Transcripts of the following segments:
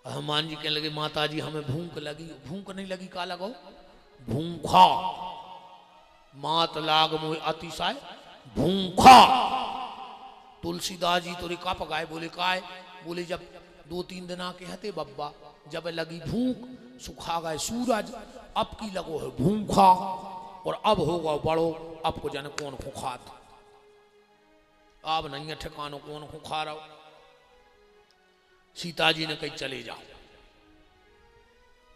हनुमान जी कहने लगे माता जी हमें भूख लगी। भूख नहीं लगी का लगो भूखा, मात लाग मोह अतिशय भूखा। तुलसीदास जी तो रिका पकाए बोले काय, बोले जब 2-3 दिन आके हते बब्बा, जब लगी भूख सुखा गए सूरज, अब की लगो है भूखा और अब होगा बड़ो, अब को जन कौन खुखात, अब नहीं है ठिकानो कौन खुखा रहो। सीता जी ने कही चले जाओ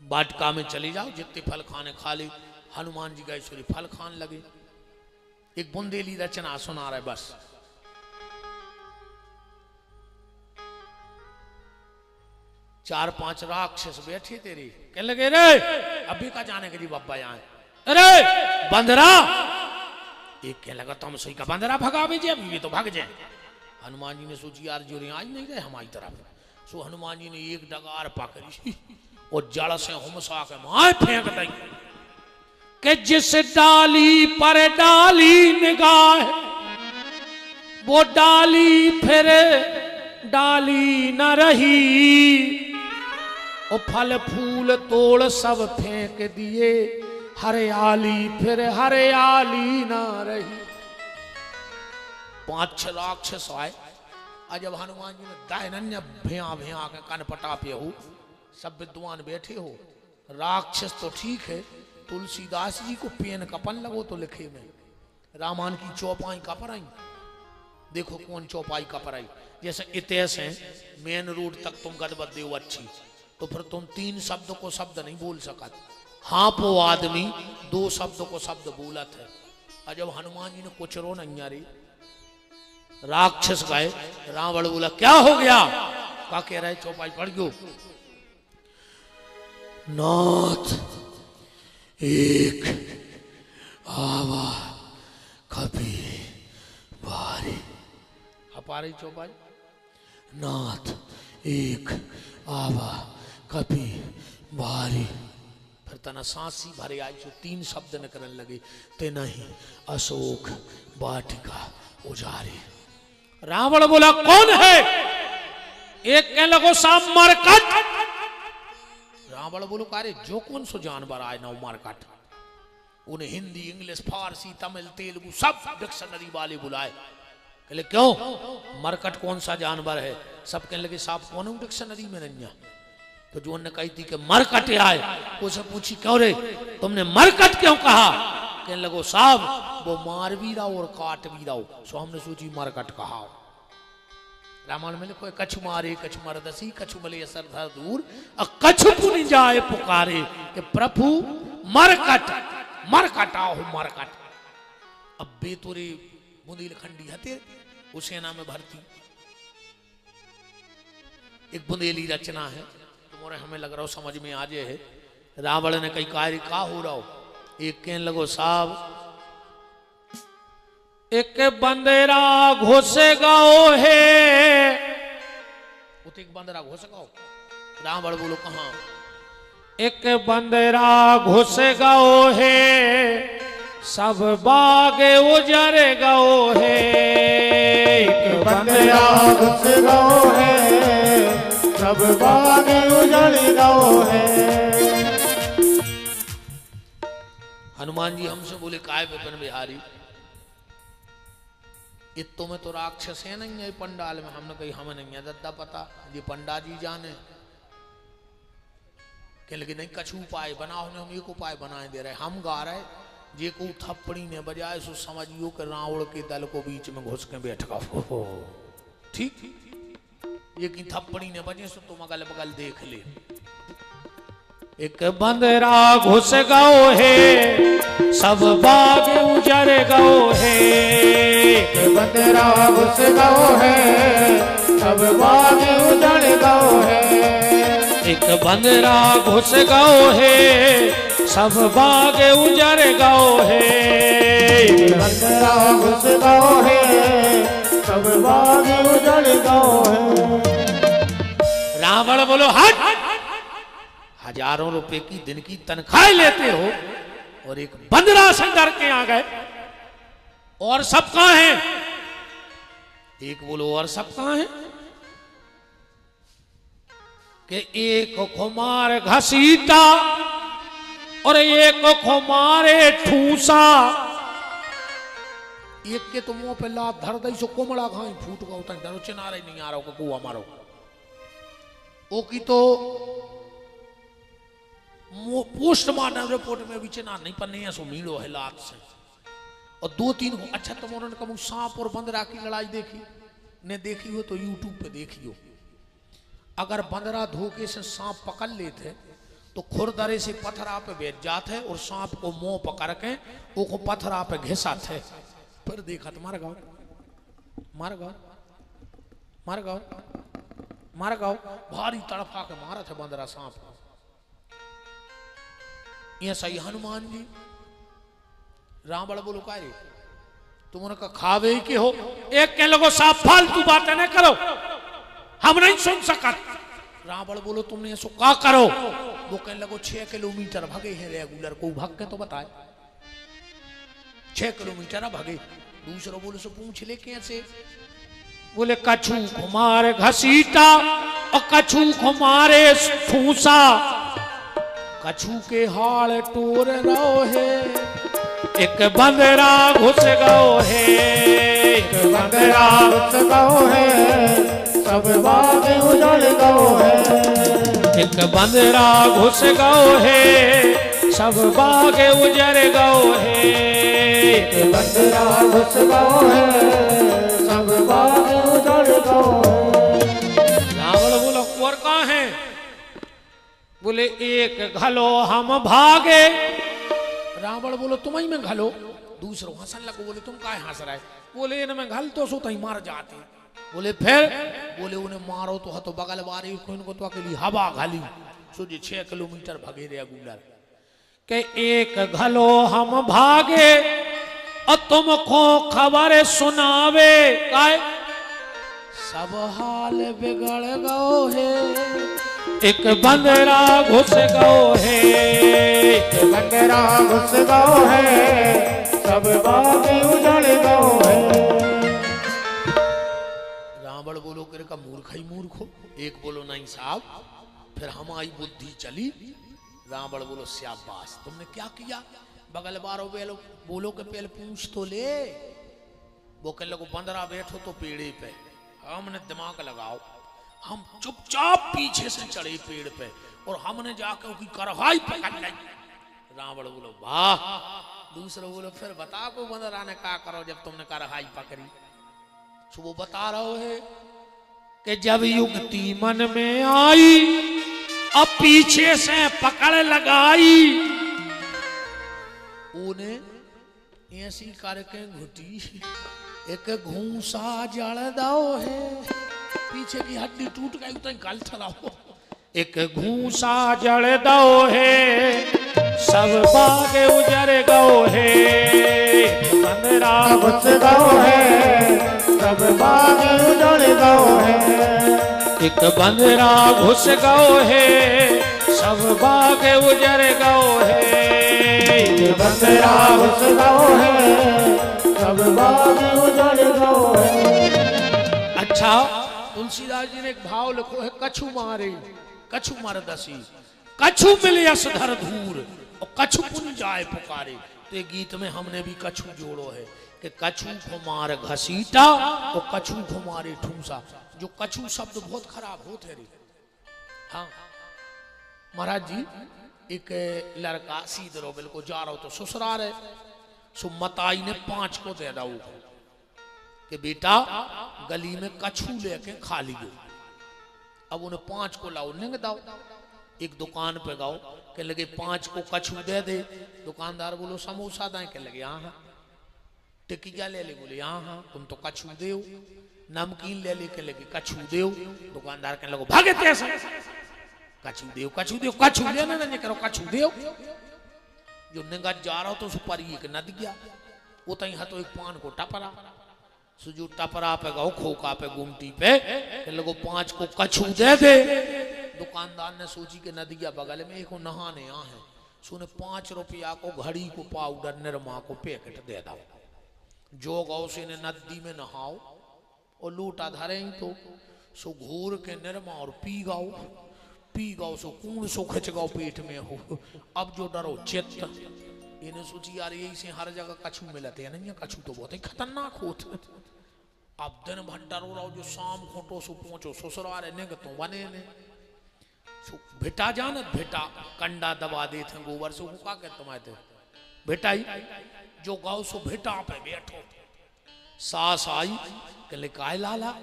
वाटिका में चले जाओ, जितने फल खाने खा ले। हनुमान जी गए सूर्य फल खान लगे। एक बुंदेली रचना सुना रहे बस। चार 5 राक्षस बैठे तेरे, कहने लगे रे अभी का जाने के जी बब्बा यहाँ, अरे बंदरा। एक कहने लगा तुम सही का बंदरा भगा भेजे, अभी ये तो भाग जाए। हनुमान जी ने सोची यार जो आज नहीं गए हमारी तरफ, सो हनुमान जी ने एक डगार पकड़ी और जड़ से हुमसा के मार फेंक दी कि जिस डाली पर डाली निगाह, वो डाली फिर डाली न रही, और फल फूल तोड़ सब फेंक दिए, हरियाली फिर हरियाली ना रही। 5-6 राक्षस आए। आज जब हनुमान जी ने दायनन्य भैया भैया के कन पटा पे हो, सब विद्वान बैठे हो, राक्षस तो ठीक है, तुलसीदास जी को पेन कपन लगो तो लिखे में रामायण की चौपाई कपर आई। देखो कौन चौपाई कपर आई, जैसे इतिहास है मेन रोड तक तुम गदबद दे अच्छी, तो फिर तुम 3 शब्द को शब्द नहीं बोल सकत। हाँ वो आदमी 2 शब्द को शब्द बोलत है। और जब हनुमान जी ने कुछ रो नहीं रे, राक्षस गए, रावण बोला क्या हो गया, क्या कह रहे चौपाई पड़ गयो। नाथ एक आवा कभी बारी, हपारी चौपाई, नाथ एक आवा कभी बारी। फिर तना सांसी भरे आई जो 3 शब्द निकलने लगे, ते नहीं अशोक वाटिका उजारी। रावण बोला कौन है, एक कहने लगो साम मरकट। रावण बोलो अरे जो कौन सो जानवर आए ना मरकट, उन्हें हिंदी इंग्लिश फारसी तमिल तेलुगु सब डिक्शनरी वाले बुलाए। कहले क्यों मरकट कौन सा जानवर है, सब कहने लगे साहब कौन डिक्शनरी में नहीं है। तो जो उन्होंने कही थी कि मरकट आए, उसे पूछी क्यों रे तुमने मरकट क्यों कहा, कहने लगो साहब वो मार भी रहो और काट भी रहो, सो हमने सोची मरकट कहा। रामायण में लिखो कछु मारे कछु मरदसी कछु मले असर धर दूर, कछु पुनि जाए पुकारे कि प्रभु मरकट मरकट आओ मरकट। अब बेतुरे बुंदेलखंडी हते उस सेना में भर्ती। एक बुंदेली रचना है, तुम्हारे हमें लग रहा हो समझ में आ जाए है। रावण ने कई कार्य का हो रहा हो, एक कहने लगो साहब एक बंदेरा घुसे गाओ है, उत एक बंदेरा घुसे गाओ। रावण बोलो कहां, एक बंदेरा घुसे गाओ है, सब बागे उजरे गाओ है। एक बंदेरा घुसे गाओ है, सब बागे उजड़े गाओ है। हनुमान जी हमसे बोले काय विपिन बिहारी, इत्तो में तो राक्षस है नहीं है पंडाल में। हमने कही हमें नहीं है दद्दा पता, ये पंडा जी जाने। कह लगे नहीं कछु उपाय बनाओ, हम एक उपाय बनाए दे रहे, हम गा रहे जे को थप्पड़ी ने बजाए सो समझियो कि रावण के दल को बीच में घुस के बैठ गो। ठीक ये की थप्पड़ी ने बजे सो तुम अगल बगल देख ले। एक बंदरा घुस गाओ है, सब बाग उजर गाओ है। एक बंदेरा घुस गाओ है, सब बाग उजड़ गाओ है। एक बंदरा घुस गाओ है, सब बाग उजर गाओ है। एक बंदेरा घुस गाओ है, सब बाग उजड़ गाओ है। रावण बोलो हट, हजारों रुपए की दिन की तनख्वाह लेते हो और एक बंदरा से डर के आ गए, और सब कहां हैं? एक बोलो और सब कहां हैं? कि एक खुमार घसीटा और एक खुमारे ठूसा। एक के तो मुंह पे लात धर दई सो कोमड़ा खाई फूट गो तन डरो चिनारे नहीं आ रहा कुआ मारो। ओ की तो पोस्टमार्टम रिपोर्ट में भी चिनार नहीं पन्ने है सो मीड़ो है लात से। और 2-3 अच्छा तुम उन्होंने कहा सांप और बंदरा की लड़ाई देखी ने देखी हो तो यूट्यूब पे देखी हो। अगर बंदरा धोखे से सांप पकड़ लेते तो खुरदरे से पत्थरा पे बैठ जाते और सांप को मुंह पकड़ के वो पत्थरा पे घिसाते। फिर देखा तो मार गाओ मार गाओ मार गाओ मार गाओ भारी तड़फा के मारा थे बंदरा सांप। ये सही हनुमान जी रावण बोलो का रे तुमने का खावे ही के हो। एक के लोगों साफ फालतू बातें न करो हम नहीं सुन सकत। रावण बोलो तुमने ऐसा का करो। वो कहने लगो 6 किलोमीटर भगे हैं रेगुलर को भाग के तो बताए 6 किलोमीटर भगे। दूसरा बोले सो पूछ ले कैसे। बोले कछु कुमार घसीटा और कछु कुमारे ठूसा। कछु के हाल टोर रहो है एक बंदरा घुस गओ है। एक बंदरा घुस गओ है सब बाग उजड़ गओ है। एक बंदरा घुस गओ है सब बाग उजड़ गओ है। एक बंदरा घुस गओ है सब बाग उजड़ गओ है। रावण बोला कुंवर कहाँ है। बोले एक घलो हम भागे। रावण बोलो तुम ही में घलो। दूसरो हंसन लगो बोले तुम काहे हंस रहे। बोले इनमें घल तो सो तही मार जाते। बोले फिर बोले उन्हें मारो तो हतो बगल वाले को तो अकेली हवा घाली सो जी 6 किलोमीटर भगे रेगुलर के एक घलो हम भागे और तुमको खबर सुनावे काय सब हाल बिगड़ गओ है। एक बंदरा घुस गओ है। एक बंदरा घुस गओ है सब बाग उजड़ गओ है। रावण बोलो करे का मूर्ख ही मूर्ख हो। एक बोलो नहीं साहब फिर हमारी बुद्धि चली। रावण बोलो शाबाश तुमने क्या किया। बगल बारो बेलो बोलो के पहले पूछ तो ले। वो कह लो बंदरा बैठो तो पेड़े पे हमने दिमाग लगाओ। हम चुपचाप पीछे से चढ़े पेड़ पे और हमने जाकर उसकी करवाई पकड़ ली। रावण बोलो वाह। दूसरा बोलो फिर बता को बंदरा ने क्या करो जब तुमने करवाई पकड़ी। सो वो बता रहे है कि जब युक्ति मन में आई अब पीछे से पकड़ लगाई। उन्हें ऐसी करके घुटी एक घूसा जड़ दो है। पीछे की हड्डी टूट गई तो गल ठहराओ। एक घूसा जड़ दो है सब बाग उजड़ गओ है। बंदरा घुस गओ है सब बाग उजड़ गओ है। एक बंदरा घुस गओ है सब बाग उजड़ गओ है। एक बंदरा घुस गओ है सब बाग उजड़ गओ है। अच्छा तुलसीदास जी ने एक भाव लिखो है कछु मारे दसी कछु मिले असधर धूर और कछु पुन जाए पुकारे। तो गीत में हमने भी कछु जोड़ो है कि कछु खुमार घसीटा और कछु खुमारे ठूसा। जो कछु शब्द बहुत खराब होते रे। हाँ महाराज जी एक लड़का सीधे रोबेल को जा रहा हो तो ससुराल है। सो मताई ने 5 को दे दो कि बेटा गली में कछु लेके खा लियो। अब उन्हें 5 को लाओ निंग दाओ। एक दुकान पे गाओ के लगे 5 को कछु दे दे। दुकानदार बोलो समोसा दाए के लगे हाँ। टिकिया ले ले बोले हाँ तुम तो कछु देव। नमकीन ले ले के लगे कछु देव। दुकानदार के लगो भागे कैसे कछु देव कछु लेना नहीं करो कछु देव। जो निंगा जा रहा हो तो सुपारी एक नद गया वो तई हाथों एक पान को टपरा सुजू टपरा पे गौ खोका पे गुमटी पे लोगों 5 को कछु दे दे। दुकानदार ने सोची के नदिया बगल में एक नहाने आ है सुने 5 रुपया को घड़ी को पाउडर निरमा को पैकेट दे दो। जो गौ से ने नदी में नहाओ और लूटा धरे तो सो घूर के निरमा और पी गाओ। पी गौ सो कूण सो खिंच गौ पेट में हो। अब जो डरो चित्त, इन्हें सोची यार यही से हर जगह कछू मिलते हैं नहीं, कछू तो बहुत ही खतरनाक होते। अब दिन भर डरो रहो, जो शाम खोटो सो पहुंचो ससुराल ने तो बने ने भेटा जानत, भेटा कंडा दबा देते गोबर से, वो का कहते तुम्हारे भेटा ही जो गाँव सो भेटा पे बैठो। सास आई कहले काय लाला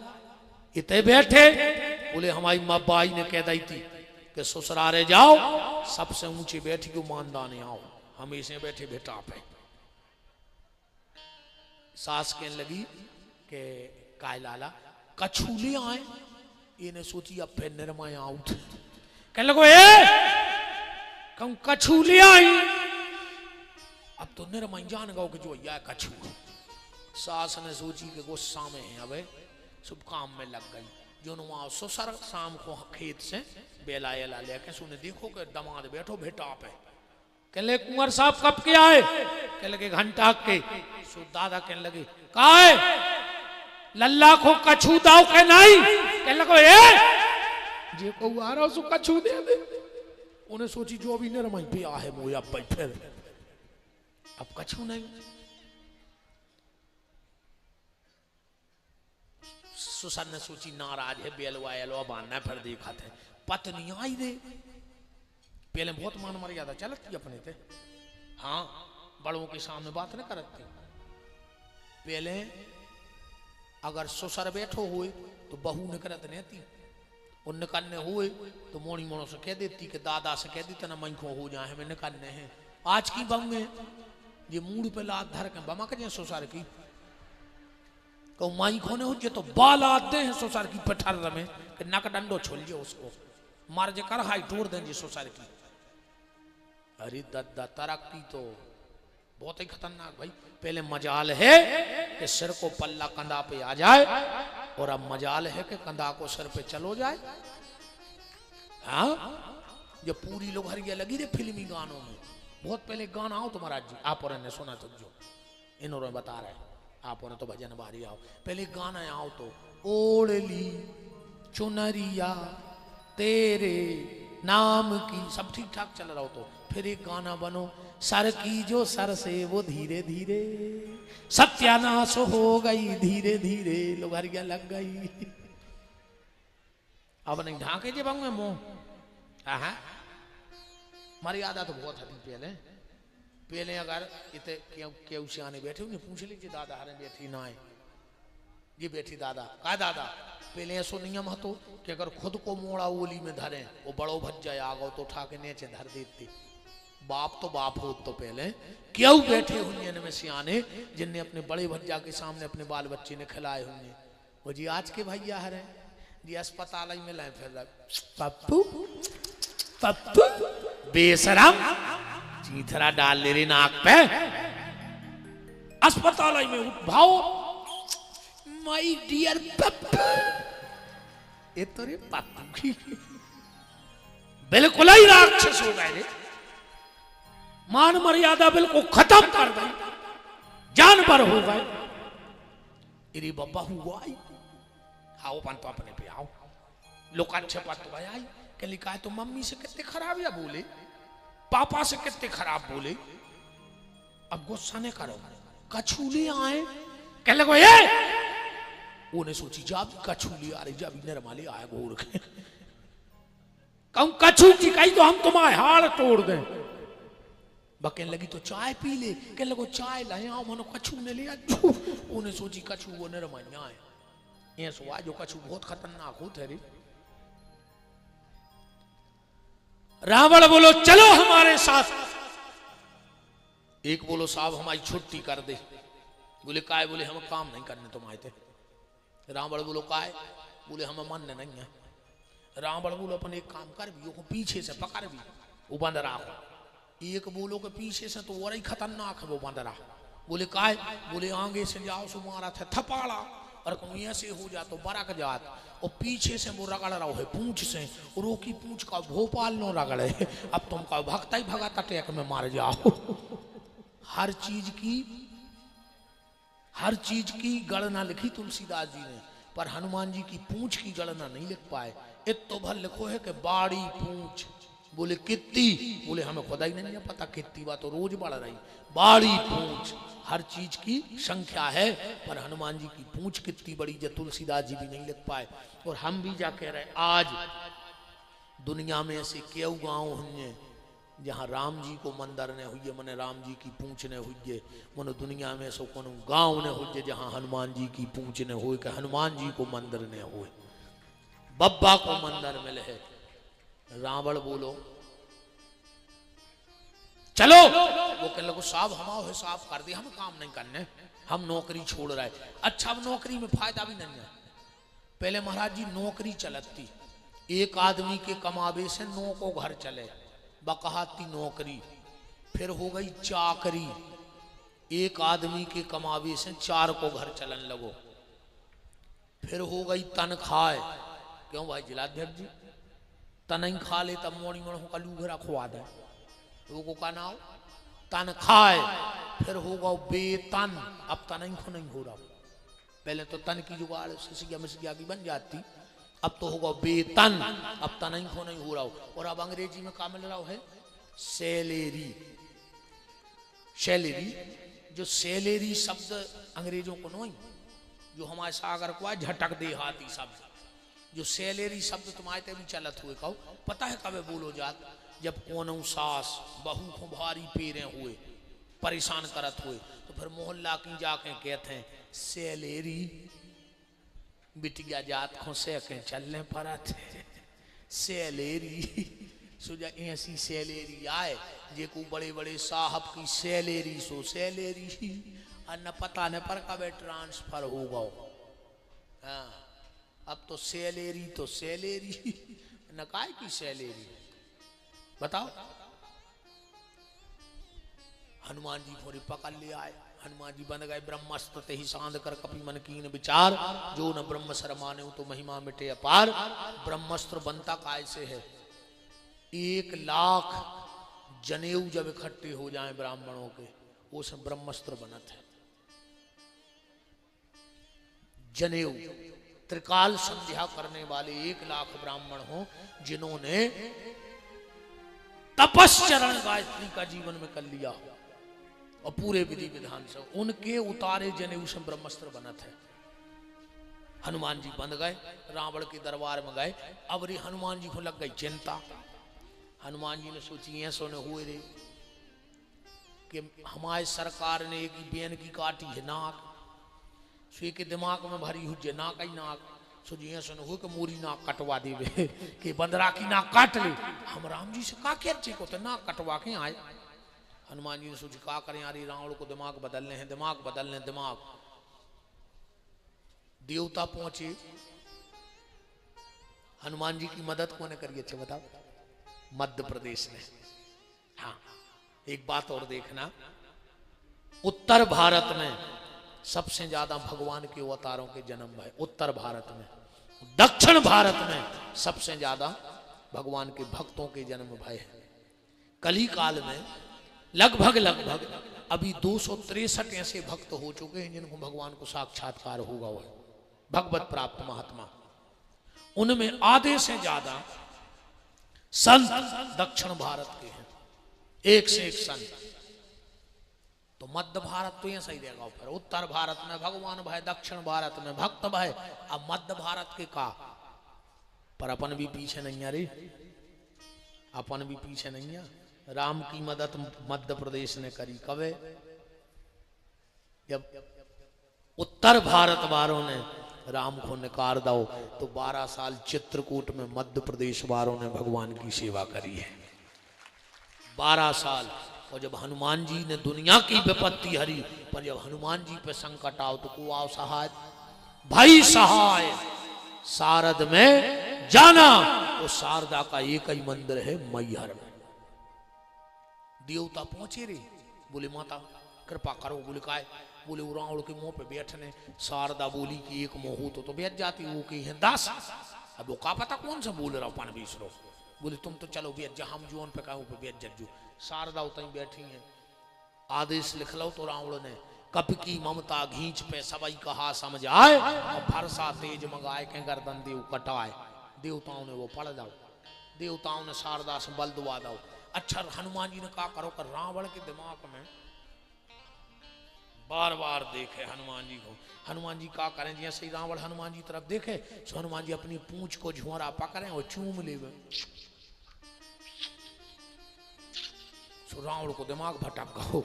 इतने बैठे, बोले हमारी मब्बाई ने कह दी थी कि ससुरारे जाओ सबसे ऊंचे बैठी क्यों मानदाने आओ, हम इसे बैठे भेटा पे। सास कहने लगी कि काय लाला कछू ले आए, इन्हें सोची अब फिर निर्मय आउट। कहने लगो कम कछू ले आई, अब तो निर्मय जान गो कि जो यह कछू। सास ने सोची कि गुस्सा में है, अब शुभ काम में लग गई। जो वहां ससुर शाम को खेत से बेला एला लेके सुने देखो कि दमाद बैठो भेटा पे। कहले कुंवर साहब कब के आए, कह लगे घंटा के। सो दादा कहने लगे काहे लल्ला को कछू दाव के नहीं, कह लगो जे को आ रहा सो कछू दे दे। उन्हें सोची जो भी निर्मय पे आ है मोया भाई, फिर अब कछू नहीं। सुसर ने सोची नाराज है, बेलवा एलवा बांधना, फिर देखा थे पत्नी आई दे। पहले बहुत मान मर्यादा चलती अपने थे, हाँ बड़ों के सामने बात न करते। पहले अगर ससुर बैठो हुए तो बहू न करत नहीं थी, और निकलने हुए तो मोड़ी मोड़ों से कह देती कि दादा से कह देती ना मन को हो जाए हमें निकलने हैं। आज की बहू ये मूड पे लात धर के बमक जाए ससुर की, तो माई खोने हो तो बाल आते हैं ससुर की पठर में कि नक डंडो छोल जे उसको मार जे कर हाई तोड़ देंगे ससुर की। अरे दद्दा तरक्की तो बहुत ही खतरनाक भाई। पहले मजाल है कि सिर को पल्ला कंधा पे आ जाए, और अब मजाल है कि कंधा को सिर पे चलो जाए। हाँ जो पूरी लोग हरिया लगी रे फिल्मी गानों में, बहुत पहले गाना आओ तुम्हारा जी आप और ने सुना तो जो इन्होंने बता रहे आप और तो भजन बारी आओ। पहले गाना आओ तो ओढ़ली चुनरिया तेरे नाम की, सब ठीक ठाक चल रहा हो तो फिर एक गाना बनो सर की जो सर से वो धीरे धीरे सत्यानाश हो गई, धीरे धीरे लोग हरिया लग गई। अब नहीं ढाके जे बंग में मुंह मर्यादा तो बहुत हटी। पहले अगर इतने केव से आने बैठे उन्हें पूछ लीजिए दादा हरे बैठी ना आए ये बैठी दादा का दादा। पहले ऐसो नियम हतो कि अगर खुद को मोड़ा ओली में धरे वो बड़ो भज जाए आगो तो उठा के नीचे धर देती। बाप तो बाप हो तो पहले क्यों बैठे हुए में सियाने जिनने अपने बड़े भज्जा के सामने अपने बाल बच्चे ने खिलाए होंगे। वो जी आज के भैया हरे जी अस्पताल में लाए फिर पप्पू पप्पू बेशरम चीथरा डाल ले रही नाक पे, अस्पताल में उठ भाओ माय डियर पप्पू। ये तो रे पप्पू की बिल्कुल ही राक्षस हो गए रे, मान मर्यादा बिल्कुल खत्म कर दी, जानवर हो गए। इरी बब्बा हुआ आई आओ पन तो अपने पे आओ लोग अच्छे पत आई के लिखा है तो मम्मी से कितने खराब या बोले, पापा से कितने खराब बोले। अब गुस्सा नहीं करो, कछूले आए कह लगो ये उन्हें सोची जब कछूली आ रही जब निर्मली आए घोर के कहूं कछू की कही तो हम तुम्हारे हाड़ तोड़ दें। बकने लगी तो चाय पी ले, कह लगो चाय लाए आओ मनो कछू ने लिया। उन्हें सोची कछू वो निर्मल आए ये सुआ जो कछू बहुत खतरनाक होते रे। रावण बोलो चलो हमारे साथ, एक बोलो साहब हमारी छुट्टी कर दे। बोले काय, बोले हम काम नहीं करने तुम आए थे। रावण बोलो काय, बोले हमें मन नहीं है। रावण बोलो अपन एक काम कर भी पीछे से पकड़ भी वो बंद रहा। एक बोलो के पीछे से तो और ही खतरनाक है वो बंद रहा। बोले काय, बोले आगे से जाओ सो मारा था थपाड़ा, और कहूँ ऐसे हो जा तो बरक जात, और पीछे से वो रगड़ रहा है पूंछ से, और वो की पूंछ का भोपाल नो रगड़े। अब तुम का भगता ही भगाता टेक में मार जाओ। हर चीज की गणना लिखी तुलसीदास जी ने, पर हनुमान जी की पूंछ की गणना नहीं लिख पाए। इतो भर लिखो है कि बाड़ी पूंछ। बोले कितनी? बोले हमें खुदा ही नहीं पता कितनी, बात तो रोज बढ़ रही। बाड़ी पूंछ, हर चीज की संख्या है, पर हनुमान जी की पूंछ कितनी बड़ी जो तुलसीदास जी भी नहीं लिख पाए। और हम भी जा कह रहे आज दुनिया में ऐसे क्यों गांव हैं जहाँ राम जी को मंदिर ने हुई, मने राम जी की पूंछ ने हुई, मनो दुनिया में ऐसा कोनो गांव ने हुई जहाँ हनुमान जी की पूंछ ने हुई, कि हनुमान जी को मंदिर ने हुए, बब्बा को मंदिर मिले है। रावण बोलो चलो, वो कहने लगो साहब हमारा हिसाब कर दे, हम काम नहीं करने, हम नौकरी छोड़ रहे। अच्छा अब नौकरी में फायदा भी नहीं है। पहले महाराज जी नौकरी चलती, एक आदमी के कमावे से 9 को घर चले, बकहाती नौकरी। फिर हो गई चाकरी, एक आदमी के कमावे से 4 को घर चलन लगो। फिर हो गई तनख्वाह। क्यों भाई जिलाध्यक्ष जी, तनई खा ले तब मोड़ी मोड़ का लूघरा खुआ दे, वो का नाम तनख्वाह। फिर होगा वेतन, अब तनई को नहीं हो रहा। पहले तो तन की जुगाड़ सिसिया मिसिया की बन जाती, अब तो होगा वेतन, अब तनई को नहीं हो रहा। और अब अंग्रेजी में क्या मिल रहा है? सैलरी। सैलरी, जो सैलरी शब्द अंग्रेजों को नहीं, जो हमारे सागर को झटक दे हाथी शब्द, जो सैलरी शब्द तुम्हारे भी चलत हुए कहो, पता है कब बोलो जात? जब कोनो सास बहू को भारी पेरे हुए परेशान करत हुए, तो फिर मोहल्ला की जाके कहते हैं सैलरी बिटिया जात को से के चलने परत सैलरी। सुजा ऐसी सैलरी आए जे को बड़े बड़े साहब की सैलरी, सो सैलरी न पता न पर कब ट्रांसफर होगा। हाँ, अब तो सैलरी तो सैलरी न काय की सैलरी, बताओ। हनुमान जी थोड़ी पकड़ ले आए, हनुमान जी बन गए ब्रह्मास्त्र ते ही सांध कर कपि मन कीन विचार, जो न ब्रह्म सर माने तो महिमा मिटे अपार। ब्रह्मास्त्र बनता काय से है? 1 लाख जनेऊ जब इकट्ठे हो जाएं ब्राह्मणों के, वो सब ब्रह्मास्त्र बनत है। जनेऊ त्रिकाल संध्या करने वाले 1 लाख ब्राह्मण हो, जिन्होंने तपस्चरण गायत्री का जीवन में कर लिया और पूरे विधि विधान से, उनके उतारे जनेऊ से ब्रह्मास्त्र बनत है। हनुमान जी बन गए, रावण के दरबार में गए। अब रे हनुमान जी को लग गई चिंता। हनुमान जी ने सोची ऐसो ने हुए रे कि हमारे सरकार ने एक बेन की काटी है नाक, सो के दिमाग में भरी हुई नाक ही नाक, सोची ऐसो ने हुए कि मोरी नाक कटवा देवे कि बंदरा की नाक काट ले। हम राम जी से का कहते को तो नाक कटवा के आए। हनुमान जी ने सोची का करें यार, रावण को दिमाग बदलने हैं, दिमाग बदलने दिमाग। देवता पहुंचे, हनुमान जी की मदद कौन करी? अच्छा बताओ, मध्य प्रदेश ने। हाँ, एक बात और देखना, उत्तर भारत में सबसे ज्यादा भगवान के अवतारों के जन्म है उत्तर भारत में। दक्षिण भारत में सबसे ज्यादा भगवान के भक्तों के जन्म भय है। कली काल में लगभग अभी 263 ऐसे भक्त हो चुके हैं जिनको भगवान को साक्षात्कार होगा, हुआ भगवत प्राप्त महात्मा। उनमें आधे से ज्यादा संत दक्षिण भारत के हैं, एक से एक संत। तो मध्य भारत तो ऐसा ही रहेगा, फिर उत्तर भारत में भगवान भय, दक्षिण भारत में भक्त भय, अब मध्य भारत के का। पर अपन भी पीछे नहीं है रे, अपन भी पीछे नहीं है। राम की मदद मध्य प्रदेश ने करी कब? जब उत्तर भारत वालों ने राम को निकार दो, तो 12 साल चित्रकूट में मध्य प्रदेश वालों ने भगवान की सेवा करी है, 12 साल। और जब हनुमान जी ने दुनिया की विपत्ति हरी, पर जब हनुमान जी पे संकट आओ तो को आओ सहाय, भाई सहाय शारद में जाना। तो शारदा का एक ही मंदिर है मैहर में। देवता पहुंचे रे, बोले माता कृपा करो। बोले काय? बोले वो रावण के मुंह पे बैठने। शारदा बोली कि एक मुंह हो तो बैठ जाती, वो कही है 10। अब वो का पता कौन सा बोल रहा पान बीस रो। बोले तुम तो चलो बैठ जा, हम जोन पे कहूं पे बैठ जज्जू। शारदा उतनी बैठी है, आदेश लिख लो। तो रावण ने कप की ममता घींच पे सबई कहा समझ आए, और भरसा तेज मंगाए के गर्दन देव कटाए। देवताओं ने वो पढ़ दाओ, देवताओं ने शारदा से बल दुआ दाओ। अच्छा हनुमान जी ने कहा करो कर रावण के दिमाग में बार बार देखे हनुमान जी को। हनुमान जी का करें जैसे ही रावण हनुमान जी तरफ देखे तो हनुमान जी अपनी पूंछ को झुआरा पकड़े और चूम ले। रावण को दिमाग भटक गो।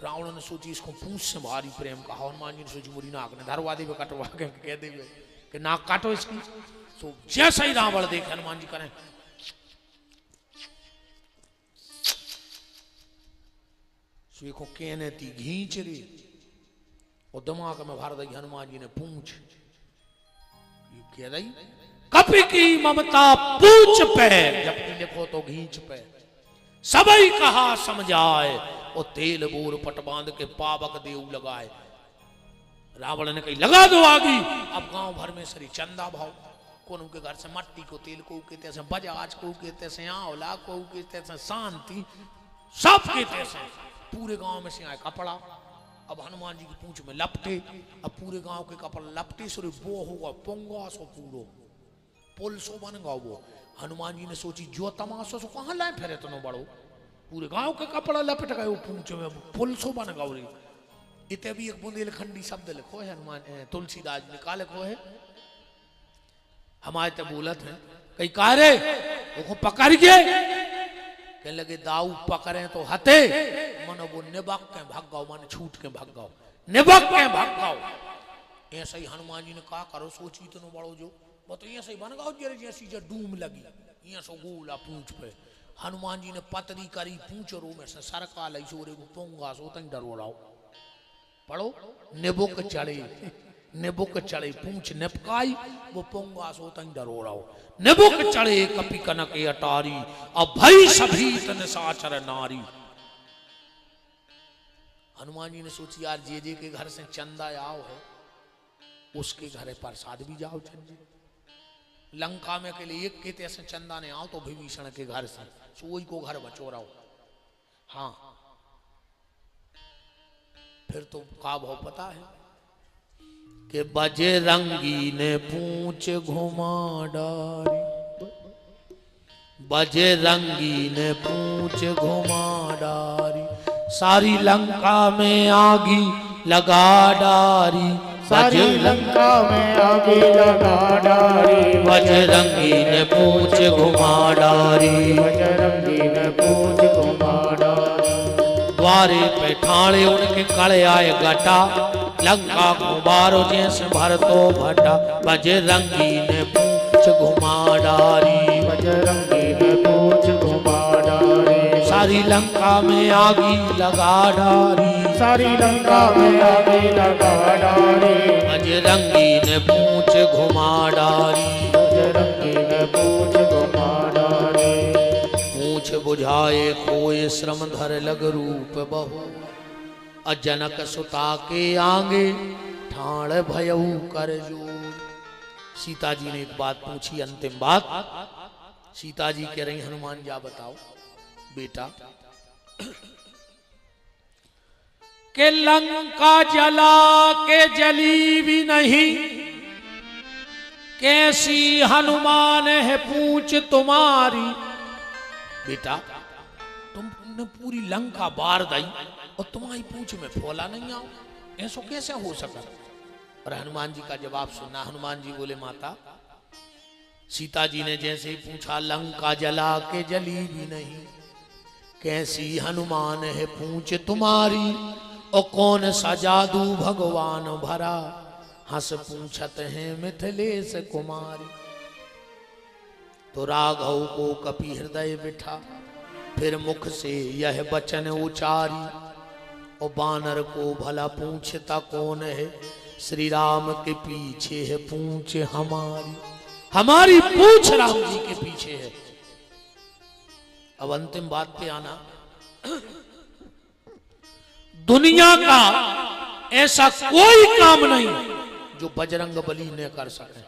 रावण ने सोची इसको पूंछ से भारी प्रेम कहा। हनुमान जी ने सोची मुरी नाक ने धरवा दे कटवा के कह दे कि नाक काटो इसकी। तो जैसा ही रावण देखे हनुमान जी करें को कहने थी घींच रही और दिमाग में भर दी हनुमान जी ने पूंछ। ये कह रही कपि की ममता पूंछ पे, जबकि लिखो तो घींच पे। सबई कहा समझाए और तेल बोर पट बांध के पावक देव लगाए। रावण ने कही लगा दो आगी। अब गांव भर में सरी चंदा भाव कौन के घर से मट्टी को तेल को कहते से बजाज को कहते से आंवला को कहते से शांति सब कहते से। पूरे गांव में से आए कपड़ा। अब हनुमान जी की पूंछ में लपटे। अब पूरे गांव के कपड़ा लपटे सो वो होगा पोंगा सो पूरो पुल सो बन गया वो। हनुमान जी ने सोची जो तमाशो सो कहाँ लाए फिर इतना बड़ो। पूरे गांव के कपड़ा लपट गए पूंछ में पुल सो बन गया रे। इतने भी एक बुंदेलखंडी शब्द लिखो है हनुमान तुलसीदास ने का लिखो है। हमारे तो बोलत है कई कारे वो पकड़ के कहने लगे दाऊ पकड़े तो हते मनो वो निबक के भाग गाओ माने छूट के भाग गाओ निबक के भाग गाओ। ऐसा ही हनुमान जी ने कहा करो सोची इतनो बड़ो जो वो तो ऐसे ही बन गाओ जरे जैसी जो डूम लगी ये सो गोला पूंछ पे। हनुमान जी ने पतरी करी पूंछ रो में से सरका लई सोरे को पोंगा सो तंग डरोड़ाओ। पढ़ो निबुक चढ़े निबुक चढ़े पूंछ निपकाई वो पोंगा सो तंग डरोड़ाओ। निबुक चढ़े कपि कनक अटारी अब भई सभी तन साचर नारी। हनुमान जी ने सोची यार जे के घर से चंदा आओ है उसके घर प्रसाद भी जाओ चंदी। लंका में के लिए एक के से चंदा ने आओ तो विभीषण के घर से सोई को घर बचोराओ। हाँ फिर तो का भाव पता है कि बजरंगी ने पूंछ घुमा डारी। बजरंगी ने पूंछ घुमा डारी सारी लंका में आगी लगा डारी। सारी लंका में आगी लगा डारी। बजरंगी ने पूंछ घुमा डारी। बजरंगी ने पूंछ घुमा डारी। द्वारे पे ठाणे उनके कड़े आए घटा लंका को बारो जैसे भर तो भटा। बजरंगी ने पूंछ घुमा डारी। बजरंगी ने पूंछ घुमा डारी। सारी लंका में आगी लगा डारी। सारी लंका में आगी लगा डारी। बजरंगी ने पूंछ घुमा डारी। बजरंगी ने पूंछ घुमा डारी। पूंछ बुझाए कोई श्रम धर लग रूप बहु। अजनक सुता के आगे ठाण भयऊ कर जोर। सीता जी ने एक बात पूछी अंतिम बात। सीता जी कह रही हनुमान जा बताओ बेटा के लंका जला के जली भी नहीं कैसी हनुमान है पूछ तुम्हारी। बेटा तुमने पूरी लंका बार दी और तुम्हारी पूछ में फोला नहीं आओ ऐसा कैसे हो सका। और हनुमान जी का जवाब सुना। हनुमान जी बोले माता सीता जी ने जैसे ही पूछा लंका जला के जली भी नहीं कैसी हनुमान है पूछ तुम्हारी। और कौन सा जादू भगवान भरा हंस पूछत है मिथिलेश कुमारी। तो राघव को कपि हृदय बिठा फिर मुख से यह वचन उचारी। और बानर को भला पूछता कौन है श्री राम के पीछे है पूछ हमारी। हमारी पूछ राम जी के पीछे है। अब अंतिम बात पे आना। दुनिया का ऐसा कोई काम नहीं जो बजरंग बली ने कर सके।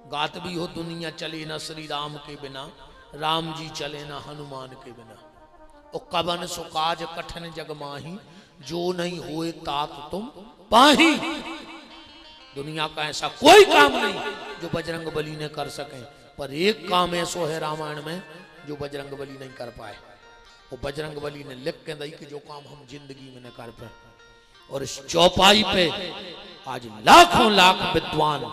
गात भी हो दुनिया चले ना श्री राम के बिना राम जी चले ना हनुमान के बिना। और कबन सुकाज कठिन जग माही जो नहीं होए तात तुम पाही। दुनिया का ऐसा कोई काम नहीं जो बजरंग बली ने कर सके, पर एक काम ऐसो है रामायण में जो बजरंग बली नहीं कर पाए। वो बजरंग बली ने लिख के दी कि जो काम हम जिंदगी में न कर पाए। और इस चौपाई पे आज लाखों लाख विद्वान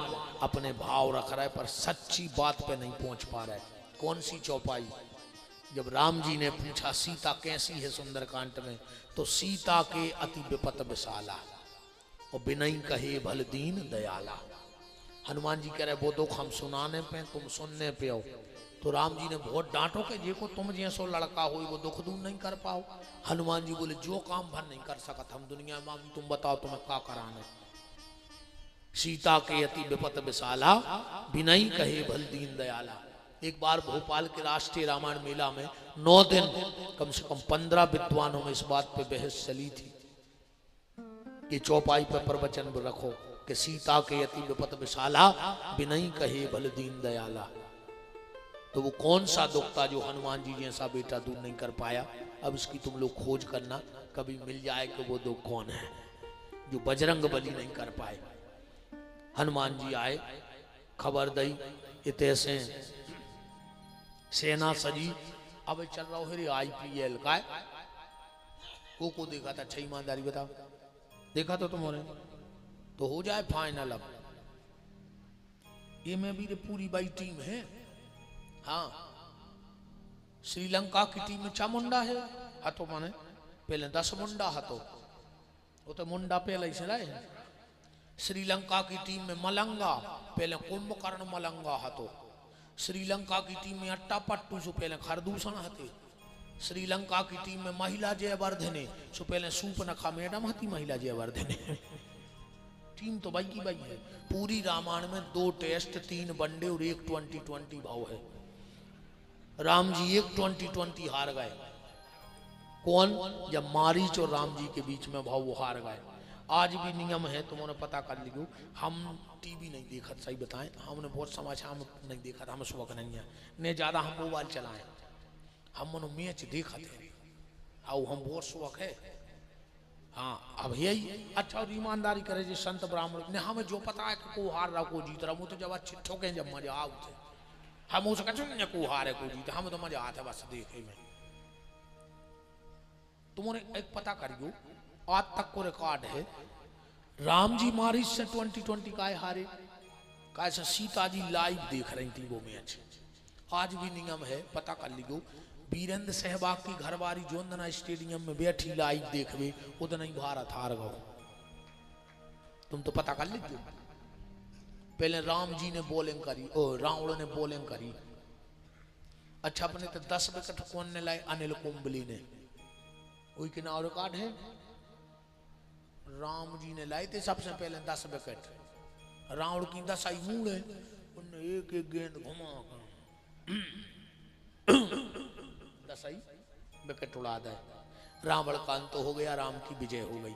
अपने भाव रख रहे, पर सच्ची बात पे नहीं पहुंच पा रहे। कौन सी चौपाई? जब राम जी ने पूछा सीता कैसी है सुंदरकांड में, तो सीता के अति विपत विशाला और बिनई कहे भल दीन दयाला। हनुमान जी कह रहे वो दुख हम सुनाने पे तुम सुनने पे हो। तो राम जी ने बहुत डांटो कि देखो तुम जैसो लड़का हो वो दुख दूर नहीं कर पाओ। हनुमान जी बोले जो काम भर नहीं कर सकत हम दुनिया में, तुम बताओ तुम्हें क्या कराने। सीता के अति विपत विशाला बिनई कहे भल दीन दयाला। एक बार भोपाल के राष्ट्रीय रामायण मेला में 9 दिन कम से कम 15 विद्वानों में इस बात पे बहस चली थी कि चौपाई पर प्रवचन रखो कि सीता के अति विपत विशाला बिनई कहे भल दीन दयाला। तो वो कौन सा दुख था जो हनुमान जी जैसा बेटा दूर नहीं कर पाया? अब इसकी तुम लोग खोज करना, कभी मिल जाए कि वो दुख कौन है जो बजरंग बली नहीं कर पाए। हनुमान जी आए, खबर दई, इतने सेना सजी। अब चल रहा है IPL का को देखा था? अच्छा ईमानदारी बताओ, देखा तो तुम्हारे तो हो जाए फाइनल। अब ये में भी पूरी बाई टीम है। हाँ, श्रीलंका की टीम में चामुंडा है हाथों माने पहले 10 मुंडा हाथों, वो तो मुंडा पहले ही चलाए। श्रीलंका की टीम में मलंगा पहले कुंभकर्ण मलंगा हाथों। श्रीलंका की टीम में अट्टा पट्टू सो पहले खरदूषण हते। श्रीलंका की टीम में महिला जयवर्धने सो पहले सूप नखा मैडम हती महिला जयवर्धने। टीम तो बाई की बाई है। पूरी रामायण में 2 टेस्ट 3 वनडे और 1 2020 भाव है। राम जी 1 2020 हार गए। कौन? जब मारीच और राम जी के बीच में भाव वो हार गए। आज भी नियम है, तुमने पता कर लियो। हम टीवी नहीं देखा, सही बताएं, हमने बहुत समाचार नहीं देखा था, हमें शौक नहीं है ने ज्यादा हम मोबाइल चलाएं। हम मैच देखा थे और हम बहुत शौक है। हाँ, अब यही अच्छा और ईमानदारी करे जो संत ब्राह्मण ने हमें जो पता है कि को हार रहा को जीत रहा, वो तो जब अच्छे ठोके जब मजा आओ थे हम उसे कहते को हार है को जीत, हमें तो मजा आता है बस देखे में। तुमने एक पता करियो, आज तक को रिकॉर्ड है राम जी मारिच से 2020 का हारे, कैसे सीता जी लाइव देख रही थी वो मैच। आज भी नियम है, पता कर लियो, वीरेंद्र सहवाग की घरवारी जोंदना स्टेडियम में बैठी लाइव देखवे उतना ही भारत हार गो। तुम तो पता कर लीजिए। पहले राम जी ने बॉलिंग करी और रावण ने बॉलिंग करी। अच्छा, अपने तो 10 विकेट कौन ने लाए? अनिल कुंबले ने। वही के नाम रिकॉर्ड है, राम जी ने लाए थे सबसे पहले 10 विकेट। रावण की 10 आई मूड है, उन्हें एक एक गेंद घुमा 10 विकेट उड़ा दे। रावण का अंत हो गया, राम की विजय हो गई।